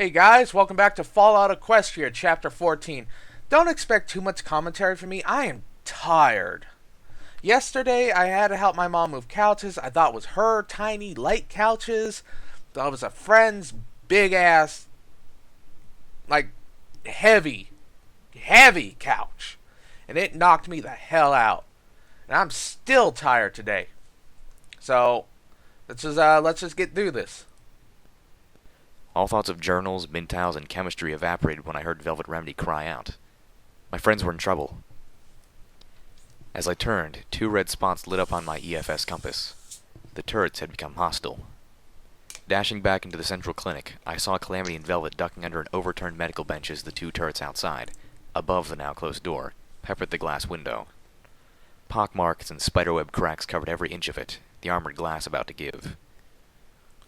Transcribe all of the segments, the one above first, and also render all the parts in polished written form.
Hey guys, welcome back to Fallout Equestria, Chapter 14. Don't expect too much commentary from me. I am tired. Yesterday, I had to help my mom move couches. I thought it was her tiny, light couches. That was a friend's big ass, like, heavy, heavy couch. And it knocked me the hell out. And I'm still tired today. So, let's just get through this. All thoughts of journals, mintals, and chemistry evaporated when I heard Velvet Remedy cry out. My friends were in trouble. As I turned, two red spots lit up on my EFS compass. The turrets had become hostile. Dashing back into the central clinic, I saw Calamity and Velvet ducking under an overturned medical bench as the two turrets outside, above the now closed door, peppered the glass window. Pockmarks and spiderweb cracks covered every inch of it, the armored glass about to give.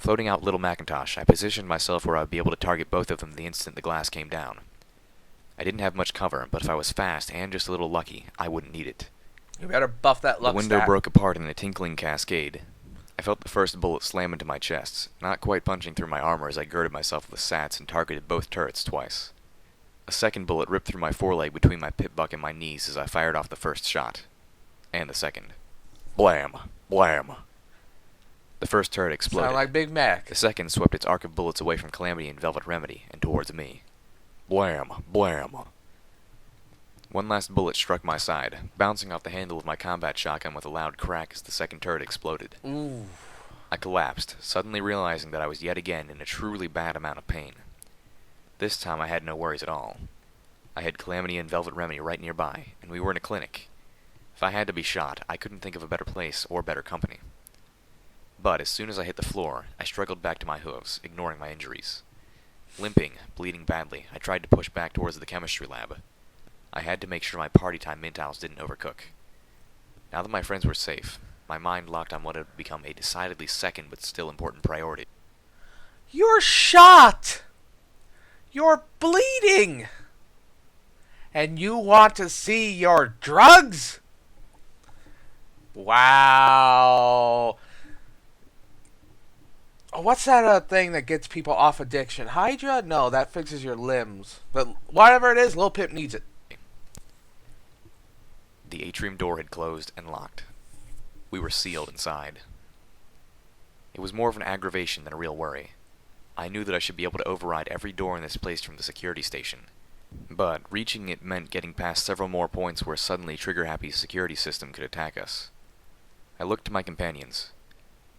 Floating out Little Macintosh, I positioned myself where I would be able to target both of them the instant the glass came down. I didn't have much cover, but if I was fast and just a little lucky, I wouldn't need it. You better buff that luck The window stat. broke apart in a tinkling cascade. I felt the first bullet slam into my chest, not quite punching through my armor as I girded myself with sats and targeted both turrets twice. A second bullet ripped through my foreleg between my pit buck and my knees as I fired off the first shot. And the second. Blam! Blam! The first turret exploded. Sound like Big Mac. The second swept its arc of bullets away from Calamity and Velvet Remedy and towards me. Blam! Blam! One last bullet struck my side, bouncing off the handle of my combat shotgun with a loud crack as the second turret exploded. Ooh. I collapsed, suddenly realizing that I was yet again in a truly bad amount of pain. This time I had no worries at all. I had Calamity and Velvet Remedy right nearby, and we were in a clinic. If I had to be shot, I couldn't think of a better place or better company. But as soon as I hit the floor, I struggled back to my hooves, ignoring my injuries. Limping, bleeding badly, I tried to push back towards the chemistry lab. I had to make sure my party time mintals didn't overcook. Now that my friends were safe, my mind locked on what had become a decidedly second but still important priority. You're shot! You're bleeding! And you want to see your drugs? Wow. Oh, what's that thing that gets people off addiction? Hydra? No, that fixes your limbs. But whatever it is, Lil Pip needs it. The atrium door had closed and locked. We were sealed inside. It was more of an aggravation than a real worry. I knew that I should be able to override every door in this place from the security station. But reaching it meant getting past several more points where suddenly trigger-happy security system could attack us. I looked to my companions.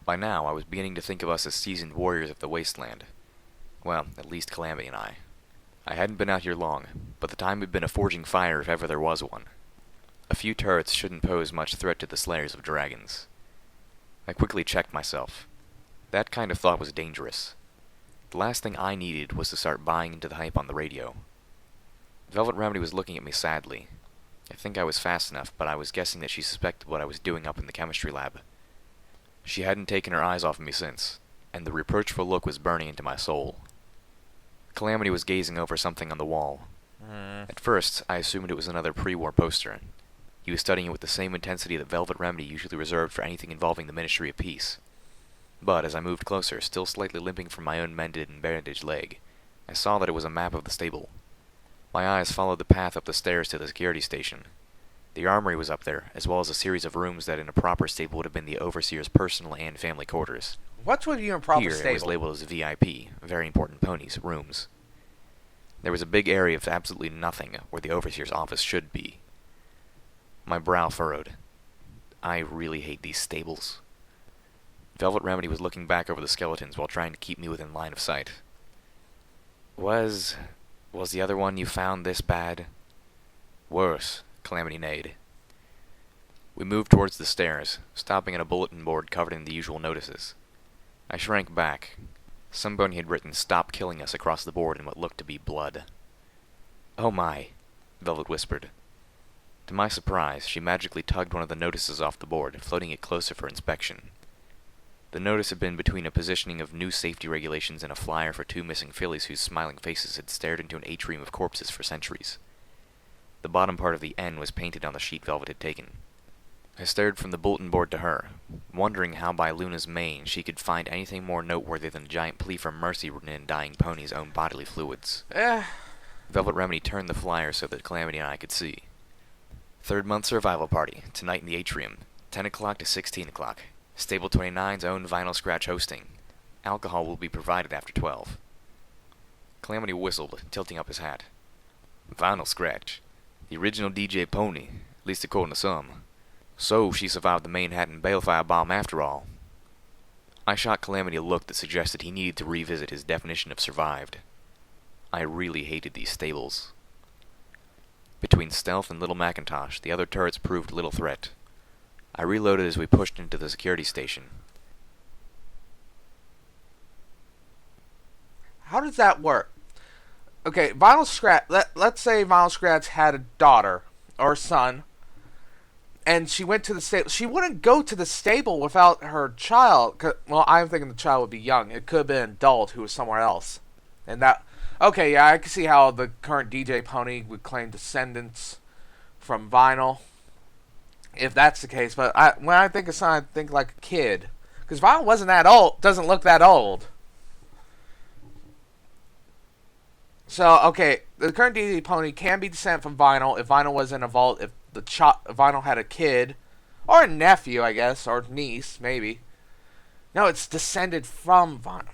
By now, I was beginning to think of us as seasoned warriors of the wasteland. Well, at least Calamity and I. I hadn't been out here long, but the time had been a forging fire if ever there was one. A few turrets shouldn't pose much threat to the slayers of dragons. I quickly checked myself. That kind of thought was dangerous. The last thing I needed was to start buying into the hype on the radio. Velvet Remedy was looking at me sadly. I think I was fast enough, but I was guessing that she suspected what I was doing up in the chemistry lab. She hadn't taken her eyes off of me since, and the reproachful look was burning into my soul. Calamity was gazing over something on the wall. At first, I assumed it was another pre-war poster. He was studying it with the same intensity that Velvet Remedy usually reserved for anything involving the Ministry of Peace. But as I moved closer, still slightly limping from my own mended and bandaged leg, I saw that it was a map of the stable. My eyes followed the path up the stairs to the security station. The armory was up there, as well as a series of rooms that in a proper stable would have been the overseer's personal and family quarters. What's with you in proper Here, stable? it was labeled as VIP, very important ponies, rooms. There was a big area of absolutely nothing where the overseer's office should be. My brow furrowed. I really hate these stables. Velvet Remedy was looking back over the skeletons while trying to keep me within line of sight. Was the other one you found this bad? Worse, Calamity neighed. We moved towards the stairs, stopping at a bulletin board covered in the usual notices. I shrank back. Somebody had written "Stop killing us" across the board in what looked to be blood. Oh my, Velvet whispered. To my surprise, she magically tugged one of the notices off the board, floating it closer for inspection. The notice had been between a positioning of new safety regulations and a flyer for two missing fillies whose smiling faces had stared into an atrium of corpses for centuries. The bottom part of the N was painted on the sheet Velvet had taken. I stared from the bulletin board to her, wondering how by Luna's mane she could find anything more noteworthy than a giant plea for mercy written in dying pony's own bodily fluids. Velvet Remedy turned the flyer so that Calamity and I could see. 3rd month survival party, tonight in the atrium, 10 o'clock to 16 o'clock. Stable 29's own vinyl scratch hosting. Alcohol will be provided after 12. Calamity whistled, tilting up his hat. Vinyl scratch. The original DJ Pony, at least according to some. So she survived the Manhattan Balefire bomb after all. I shot Calamity a look that suggested he needed to revisit his definition of survived. I really hated these stables. Between Stealth and Little Macintosh, the other turrets proved little threat. I reloaded as we pushed into the security station. How does that work? Okay, Vinyl Scratch. Let's say Vinyl Scratch had a daughter or a son, and she went to the stable. She wouldn't go to the stable without her child. Well, I'm thinking the child would be young. It could have been an adult who was somewhere else. And that... Okay, yeah, I can see how the current DJ Pony would claim descendants from Vinyl, if that's the case. But when I think of son, I think like a kid. Because Vinyl wasn't that old. Doesn't look that old. So, okay, the current DJ Pony can be descended from Vinyl if Vinyl was in a vault, if Vinyl had a kid, or a nephew, I guess, or niece, maybe. No, it's descended from Vinyl.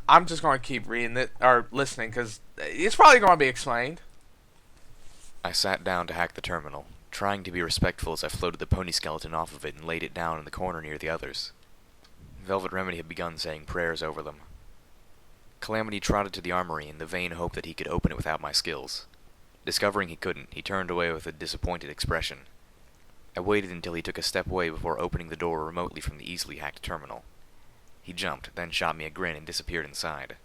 I'm just going to keep reading it, or listening, because it's probably going to be explained. I sat down to hack the terminal, trying to be respectful as I floated the pony skeleton off of it and laid it down in the corner near the others. Velvet Remedy had begun saying prayers over them. Calamity trotted to the armory in the vain hope that he could open it without my skills. Discovering he couldn't, he turned away with a disappointed expression. I waited until he took a step away before opening the door remotely from the easily hacked terminal. He jumped, then shot me a grin and disappeared inside.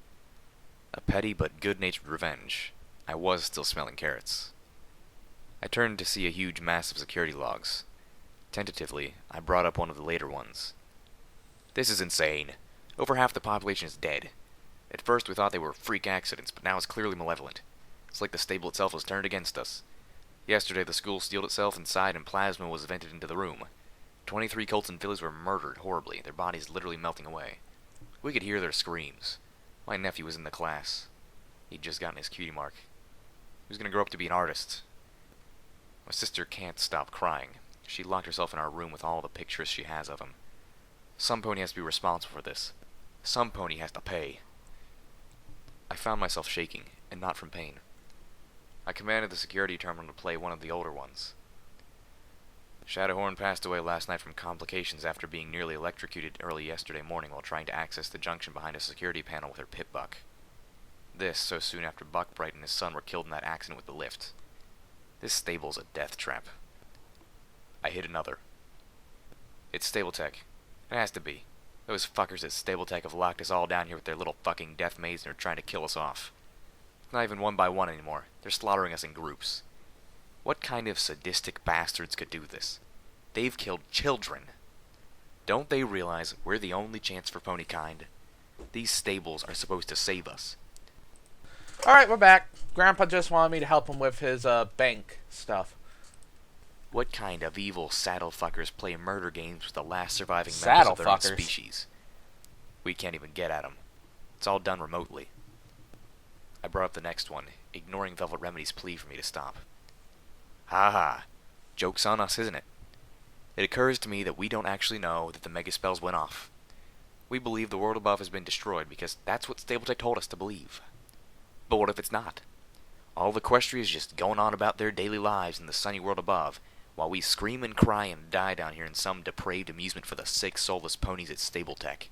A petty but good-natured revenge. I was still smelling carrots. I turned to see a huge mass of security logs. Tentatively, I brought up one of the later ones. This is insane. Over half the population is dead. At first we thought they were freak accidents, but now it's clearly malevolent. It's like the stable itself was turned against us. Yesterday the school steeled itself inside and plasma was vented into the room. 23 Colts and fillies were murdered horribly, their bodies literally melting away. We could hear their screams. My nephew was in the class. He'd just gotten his cutie mark. He was going to grow up to be an artist. My sister can't stop crying. She locked herself in our room with all the pictures she has of him. Some pony has to be responsible for this. Some pony has to pay. I found myself shaking, and not from pain. I commanded the security terminal to play one of the older ones. Shadowhorn passed away last night from complications after being nearly electrocuted early yesterday morning while trying to access the junction behind a security panel with her pit buck. This so soon after Buckbright and his son were killed in that accident with the lift. This stable's a death trap. I hit another. It's Stable Tech. It has to be. Those fuckers at Stable Tech have locked us all down here with their little fucking death maze and are trying to kill us off. It's not even one by one anymore. They're slaughtering us in groups. What kind of sadistic bastards could do this? They've killed children. Don't they realize we're the only chance for pony kind? These stables are supposed to save us. Alright, we're back. Grandpa just wanted me to help him with his bank stuff. What kind of evil saddle fuckers play murder games with the last surviving members of their own species? We can't even get at them. It's all done remotely. I brought up the next one, ignoring Velvet Remedy's plea for me to stop. Ha ha. Joke's on us, isn't it? It occurs to me that we don't actually know that the mega spells went off. We believe the world above has been destroyed because that's what Stapletech told us to believe. But what if it's not? All of Equestria is just going on about their daily lives in the sunny world above, while we scream and cry and die down here in some depraved amusement for the sick, soulless ponies at Stapletech.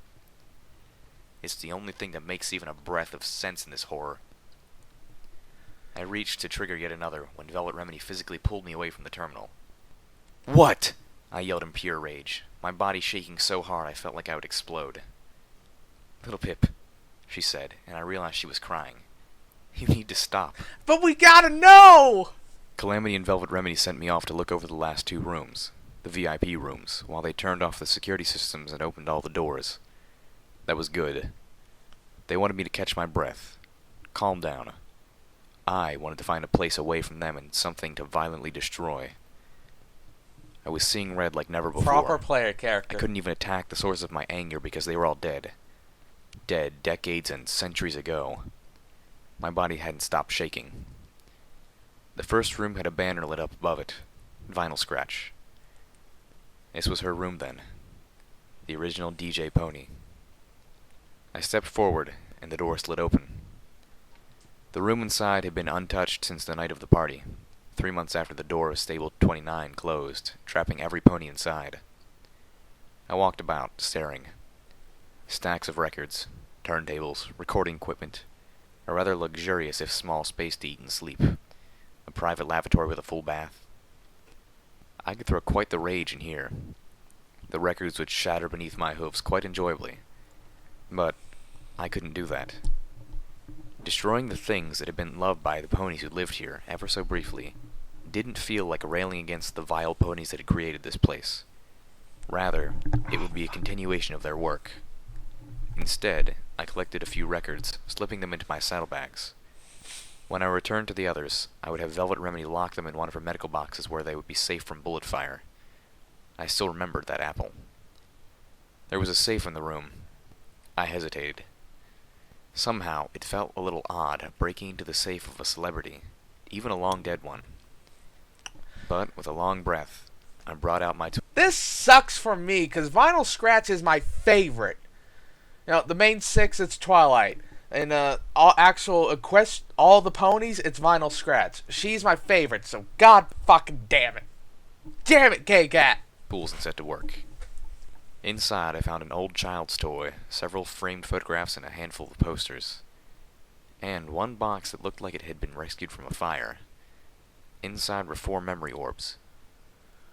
It's the only thing that makes even a breath of sense in this horror. I reached to trigger yet another when Velvet Remedy physically pulled me away from the terminal. What? I yelled in pure rage, my body shaking so hard I felt like I would explode. Little Pip, she said, and I realized she was crying. You need to stop. But we gotta know! Calamity and Velvet Remedy sent me off to look over the last two rooms, the VIP rooms, while they turned off the security systems and opened all the doors. That was good. They wanted me to catch my breath, calm down, I wanted to find a place away from them and something to violently destroy. I was seeing red like never before. Proper player I character. couldn't even attack the source of my anger because they were all dead. Dead decades and centuries ago. My body hadn't stopped shaking. The first room had a banner lit up above it. Vinyl scratch. This was her room then. The original DJ Pony. I stepped forward, and the door slid open. The room inside had been untouched since the night of the party, 3 months after the door of Stable 29 closed, trapping every pony inside. I walked about, staring. Stacks of records, turntables, recording equipment, a rather luxurious if small space to eat and sleep, a private lavatory with a full bath. I could throw quite the rage in here. The records would shatter beneath my hooves quite enjoyably. But I couldn't do that. Destroying the things that had been loved by the ponies who lived here, ever so briefly, didn't feel like railing against the vile ponies that had created this place. Rather, it would be a continuation of their work. Instead, I collected a few records, slipping them into my saddlebags. When I returned to the others, I would have Velvet Remedy lock them in one of her medical boxes where they would be safe from bullet fire. I still remembered that apple. There was a safe in the room. I hesitated. Somehow, it felt a little odd breaking into the safe of a celebrity, even a long-dead one. But, with a long breath, I brought out my This sucks for me, because Vinyl Scratch is my favorite. You know, the main six, it's Twilight. And all the ponies, it's Vinyl Scratch. She's my favorite, so god fucking damn it. Damn it, K-Cat! tools and set to work. Inside, I found an old child's toy, several framed photographs, and a handful of posters. And one box that looked like it had been rescued from a fire. Inside were 4 memory orbs.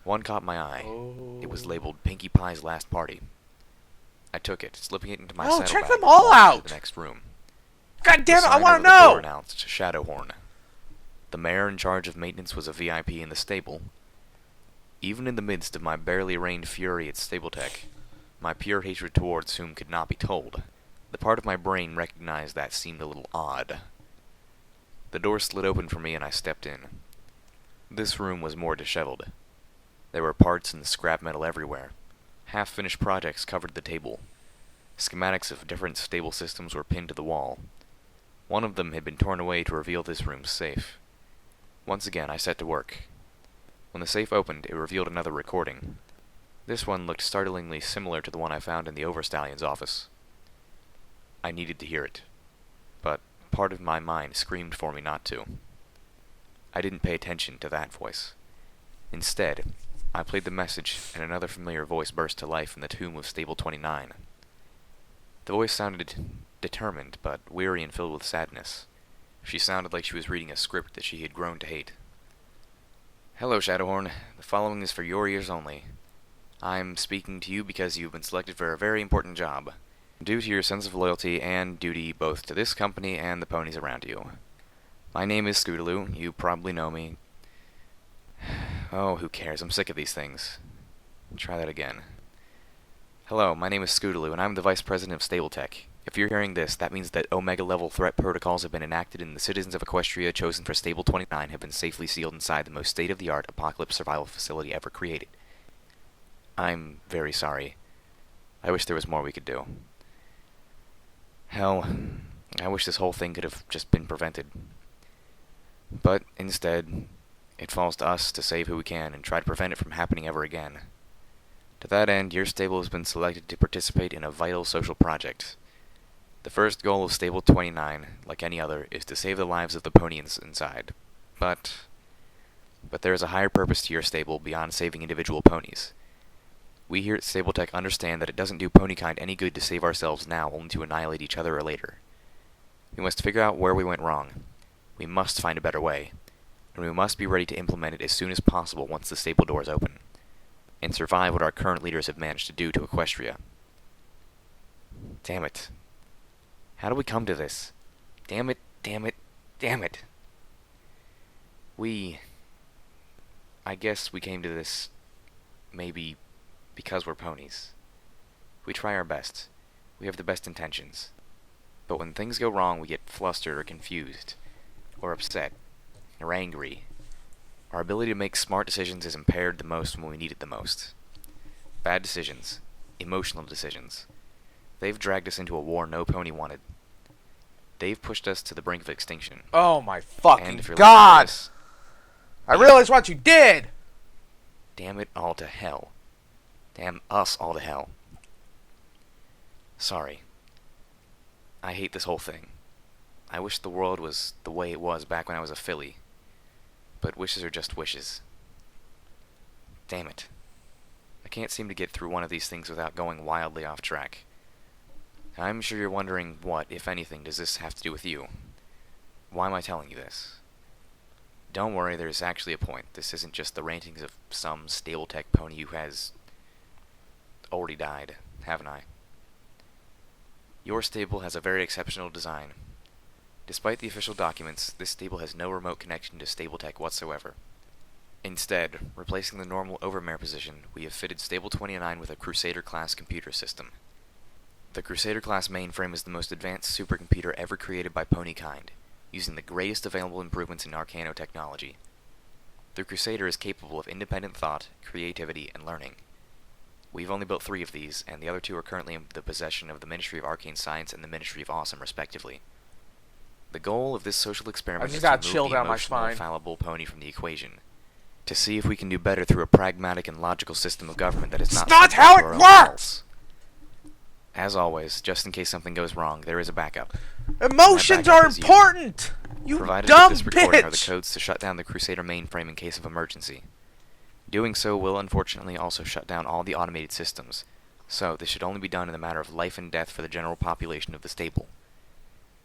One caught my eye. Oh. It was labeled Pinkie Pie's Last Party. I took it, slipping it into my Oh, saddlebag. check them all out! To the next room. God damn it, I The sign want over to the door know! announced Shadowhorn. The mayor in charge of maintenance was a VIP in the stable. Even in the midst of my barely reigned fury at Stable-Tech, my pure hatred towards whom could not be told, the part of my brain recognized that seemed a little odd. The door slid open for me and I stepped in. This room was more disheveled. There were parts and scrap metal everywhere. Half-finished projects covered the table. Schematics of different stable systems were pinned to the wall. One of them had been torn away to reveal this room's safe. Once again, I set to work. When the safe opened, it revealed another recording. This one looked startlingly similar to the one I found in the Overstallion's office. I needed to hear it, but part of my mind screamed for me not to. I didn't pay attention to that voice. Instead, I played the message, and another familiar voice burst to life in the tomb of Stable 29. The voice sounded determined, but weary and filled with sadness. She sounded like she was reading a script that she had grown to hate. Hello, Shadowhorn. The following is for your ears only. I'm speaking to you because you've been selected for a very important job, due to your sense of loyalty and duty both to this company and the ponies around you. My name is Scootaloo. You probably know me. Oh, who cares? I'm sick of these things. Try that again. Hello, my name is Scootaloo, and I'm the Vice President of Stable-Tech. If you're hearing this, that means that Omega-level threat protocols have been enacted and the citizens of Equestria chosen for Stable 29 have been safely sealed inside the most state-of-the-art apocalypse survival facility ever created. I'm very sorry. I wish there was more we could do. Hell, I wish this whole thing could have just been prevented. But instead, it falls to us to save who we can and try to prevent it from happening ever again. To that end, your stable has been selected to participate in a vital social project. The first goal of Stable 29, like any other, is to save the lives of the ponies inside. But there is a higher purpose to your stable beyond saving individual ponies. We here at Stable-Tech understand that it doesn't do ponykind any good to save ourselves now only to annihilate each other later. We must figure out where we went wrong. We must find a better way, and we must be ready to implement it as soon as possible once the stable doors open, and survive what our current leaders have managed to do to Equestria. Damn it. How do we come to this? Damn it, damn it, damn it. I guess we came to this, maybe, because we're ponies. We try our best. We have the best intentions. But when things go wrong, we get flustered or confused. or upset, or angry. Our ability to make smart decisions is impaired the most when we need it the most. Bad decisions, emotional decisions. They've dragged us into a war no pony wanted. They've pushed us to the brink of extinction. Oh my And fucking if you're god! listening to this, I realize what you did! damn it all to hell. Damn us all to hell. Sorry. I hate this whole thing. I wish the world was the way it was back when I was a filly. But wishes are just wishes. Damn it. I can't seem to get through one of these things without going wildly off track. I'm sure you're wondering what, if anything, does this have to do with you? Why am I telling you this? Don't worry, there's actually a point. This isn't just the rantings of some stable tech pony who has already died, haven't I? Your stable has a very exceptional design. Despite the official documents, this stable has no remote connection to stable tech whatsoever. Instead, replacing the normal overmare position, we have fitted Stable 29 with a Crusader-class computer system. The Crusader-class mainframe is the most advanced supercomputer ever created by ponykind, using the greatest available improvements in Arcano technology. The Crusader is capable of independent thought, creativity, and learning. We've only built 3 of these, and the other 2 are currently in the possession of the Ministry of Arcane Science and the Ministry of Awesome, respectively. The goal of this social experiment is to remove the emotional, fallible pony from the equation, to see if we can do better through a pragmatic and logical system of government that is not... That's not how it works! As always, just in case something goes wrong, there is a backup. Emotions are important! You provided dumb with this recording are the bitch! codes to shut down the Crusader mainframe in case of emergency. Doing so will unfortunately also shut down all the automated systems, so this should only be done in a matter of life and death for the general population of the stable.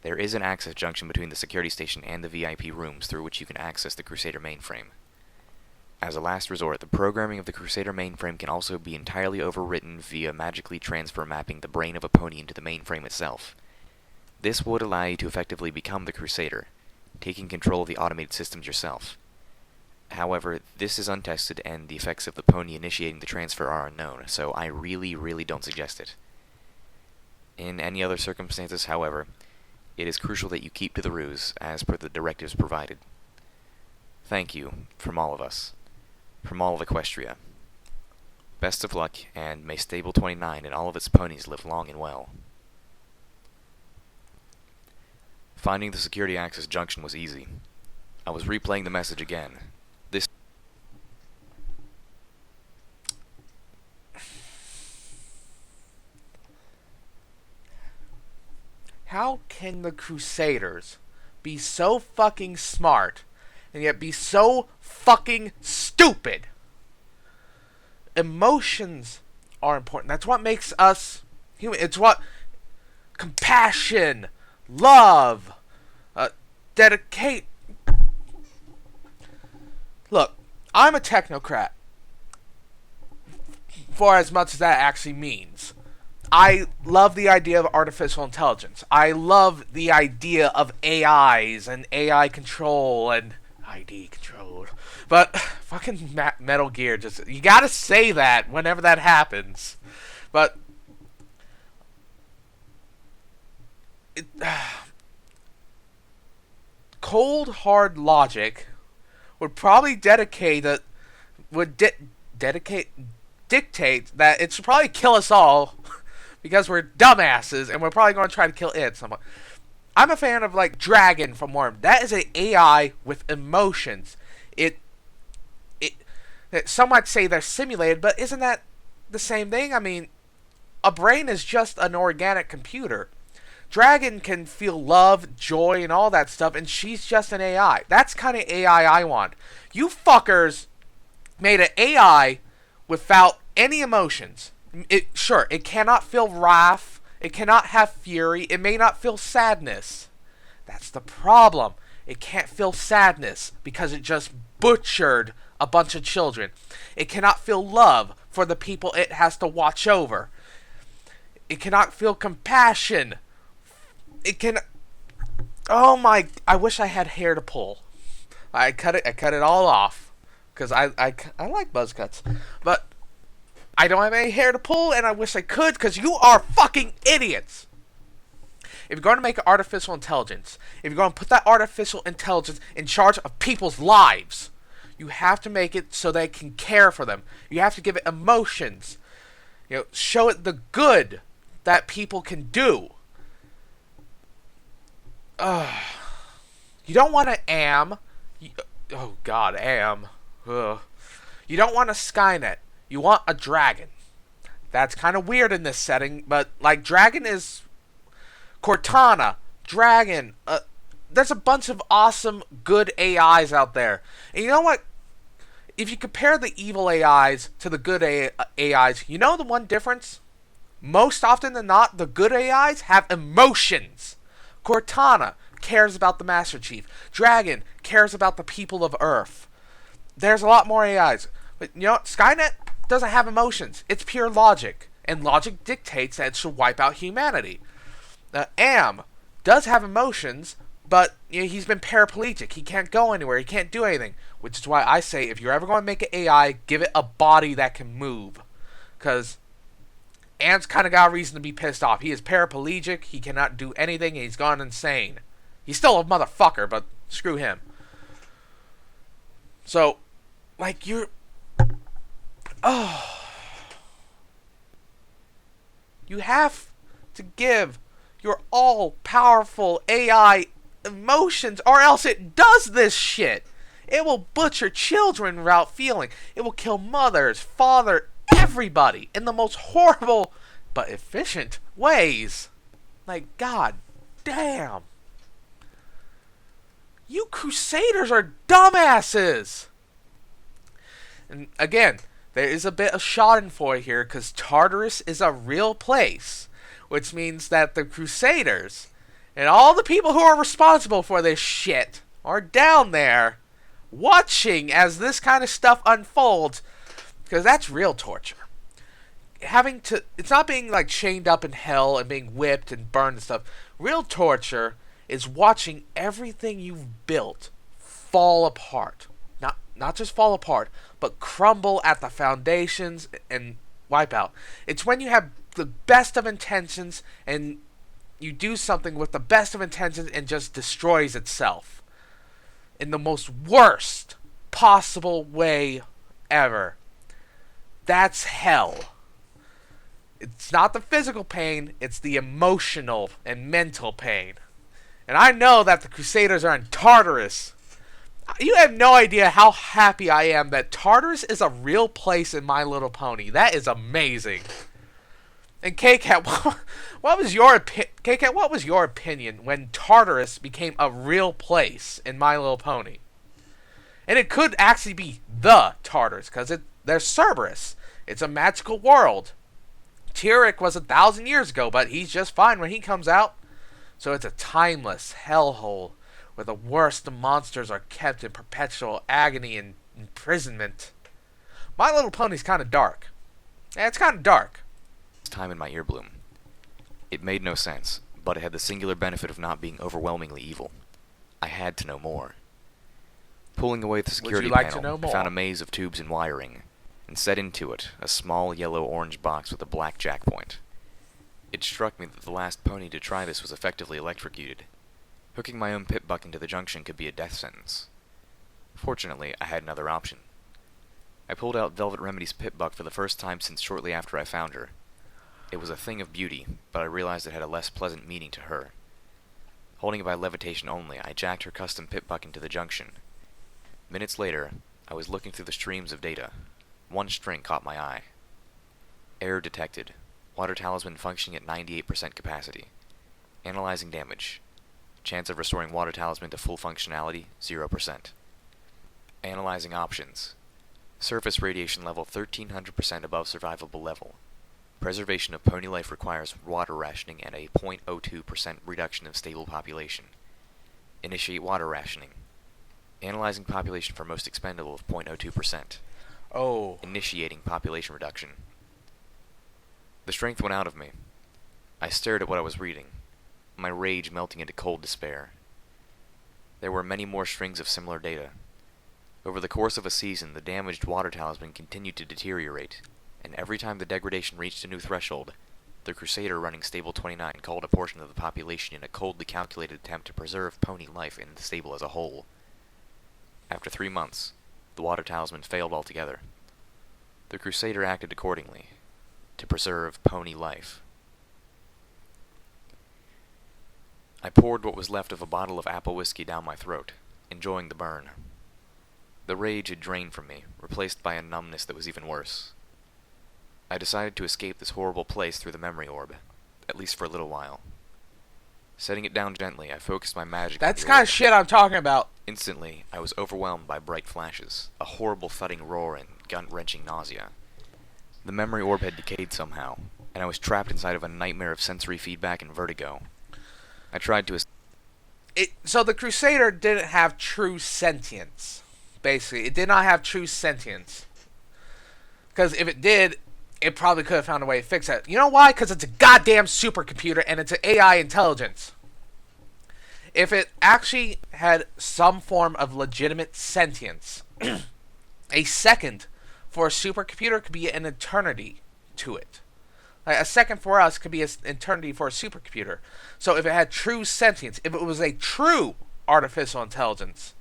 There is an access junction between the security station and the VIP rooms through which you can access the Crusader mainframe. As a last resort, the programming of the Crusader mainframe can also be entirely overwritten via magically transfer mapping the brain of a pony into the mainframe itself. This would allow you to effectively become the Crusader, taking control of the automated systems yourself. However, this is untested and the effects of the pony initiating the transfer are unknown, so I really don't suggest it. In any other circumstances, however, it is crucial that you keep to the ruse, as per the directives provided. Thank you, from all of us. From all of Equestria. Best of luck, and may Stable 29 and all of its ponies live long and well. Finding the security access junction was easy. I was replaying the message again. This... How can the Crusaders be so fucking smart and yet be so fucking stupid? Emotions are important. That's what makes us human. It's what compassion, love, dedicate. Look, I'm a technocrat, for as much as that actually means. I love the idea of artificial intelligence. I love the idea of AIs and AI control and ID control. But fucking Metal Gear, just, you gotta say that whenever that happens. But cold hard logic would probably dictate that it should probably kill us all because we're dumbasses and we're probably going to try to kill it somewhat. I'm a fan of like Dragon from Worm. That is an AI with emotions. Some might say they're simulated, but isn't that the same thing? I mean, a brain is just an organic computer. Dragon can feel love, joy, and all that stuff, and she's just an AI. That's kind of AI I want. You fuckers made an AI without any emotions. Sure, it cannot feel wrath. It cannot have fury. It may not feel sadness. That's the problem. It can't feel sadness because it just butchered a bunch of children. It cannot feel love for the people it has to watch over. It cannot feel compassion. It can... Oh my... I wish I had hair to pull. I cut it all off. Because I like buzz cuts. But I don't have any hair to pull, and I wish I could, because you are fucking idiots. If you're going to make artificial intelligence, if you're going to put that artificial intelligence in charge of people's lives, you have to make it so they can care for them. You have to give it emotions. Show it the good that people can do. You don't want to oh God, Ugh. You don't want a Skynet. You want a dragon. That's kind of weird in this setting, but like dragon is Cortana, dragon. There's a bunch of awesome, good AIs out there. And you know what? If you compare the evil AIs to the good AIs, you know the one difference? Most often than not, the good AIs have emotions. Cortana cares about the Master Chief. Dragon cares about the people of Earth. There's a lot more AIs. But you know what? Skynet doesn't have emotions. It's pure logic. And logic dictates that it should wipe out humanity. Am does have emotions, but he's been paraplegic. He can't go anywhere. He can't do anything. Which is why I say, if you're ever going to make an AI, give it a body that can move. Because Am's kind of got a reason to be pissed off. He is paraplegic. He cannot do anything. And he's gone insane. He's still a motherfucker, but screw him. So, like, you have to give your all-powerful AI emotions, or else it does this shit. It will butcher children without feeling. It will kill mothers, father, everybody in the most horrible but efficient ways. Like, god damn. You Crusaders are dumbasses! And again, there is a bit of schadenfreude here, because Tartarus is a real place. Which means that the Crusaders, and all the people who are responsible for this shit, are down there, watching as this kind of stuff unfolds, because that's real torture. It's not being like chained up in hell and being whipped and burned and stuff. Real torture is watching everything you've built fall apart. Not just fall apart, but crumble at the foundations and wipe out. It's when you have the best of intentions and you do something with the best of intentions and just destroys itself in the most worst possible way ever. That's hell. It's not the physical pain, it's the emotional and mental pain. And I know that the Crusaders are in Tartarus. You have no idea how happy I am that Tartarus is a real place in My Little Pony. That is amazing. And K-Cat, what was your opinion when Tartarus became a real place in My Little Pony? And it could actually be the Tartarus, because there's Cerberus. It's a magical world. Tyrek was 1,000 years ago, but he's just fine when he comes out. So it's a timeless hellhole where the worst monsters are kept in perpetual agony and imprisonment. My Little Pony's kind of dark. Yeah, it's kind of dark. Time in my earbloom. It made no sense, but it had the singular benefit of not being overwhelmingly evil. I had to know more. Pulling away the security panel, I found a maze of tubes and wiring, and set into it a small yellow-orange box with a black jack point. It struck me that the last pony to try this was effectively electrocuted. Hooking my own pit buck into the junction could be a death sentence. Fortunately, I had another option. I pulled out Velvet Remedy's pit buck for the first time since shortly after I found her. It was a thing of beauty, but I realized it had a less pleasant meaning to her. Holding it by levitation only, I jacked her custom pit buck into the junction. Minutes later, I was looking through the streams of data. One string caught my eye. Error detected. Water talisman functioning at 98% capacity. Analyzing damage. Chance of restoring water talisman to full functionality, 0%. Analyzing options. Surface radiation level 1300% above survivable level. Preservation of pony life requires water rationing and a 0.02% reduction of stable population. Initiate water rationing. Analyzing population for most expendable of 0.02%. Oh. Initiating population reduction. The strength went out of me. I stared at what I was reading, my rage melting into cold despair. There were many more strings of similar data. Over the course of a season, the damaged water talisman continued to deteriorate, and every time the degradation reached a new threshold, the Crusader running Stable 29 culled a portion of the population in a coldly calculated attempt to preserve pony life in the stable as a whole. After 3 months, the Water Talisman failed altogether. The Crusader acted accordingly, to preserve pony life. I poured what was left of a bottle of apple whiskey down my throat, enjoying the burn. The rage had drained from me, replaced by a numbness that was even worse. I decided to escape this horrible place through the memory orb, at least for a little while. Setting it down gently, I focused my magic on That's the kind orb. of shit I'm talking about. Instantly, I was overwhelmed by bright flashes, a horrible thudding roar, and gut-wrenching nausea. The memory orb had decayed somehow, and I was trapped inside of a nightmare of sensory feedback and vertigo. I tried to So the Crusader didn't have true sentience. Basically, it did not have true sentience. Because if it did, it probably could have found a way to fix it. You know why? Because it's a goddamn supercomputer and it's an AI intelligence. If it actually had some form of legitimate sentience, a second for a supercomputer could be an eternity to it. Like a second for us could be an eternity for a supercomputer. So if it had true sentience, if it was a true artificial intelligence,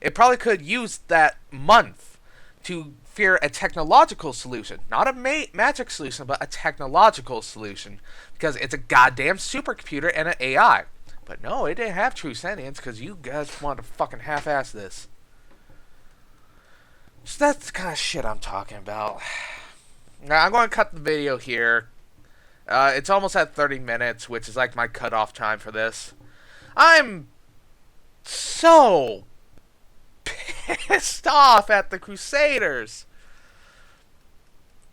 it probably could use that month to fear a technological solution. Not a magic solution, but a technological solution. Because it's a goddamn supercomputer and an AI. But no, it didn't have true sentience because you guys wanted to fucking half-ass this. So that's the kind of shit I'm talking about. Now, I'm going to cut the video here. It's almost at 30 minutes, which is like my cutoff time for this. I'm so pissed off at the Crusaders.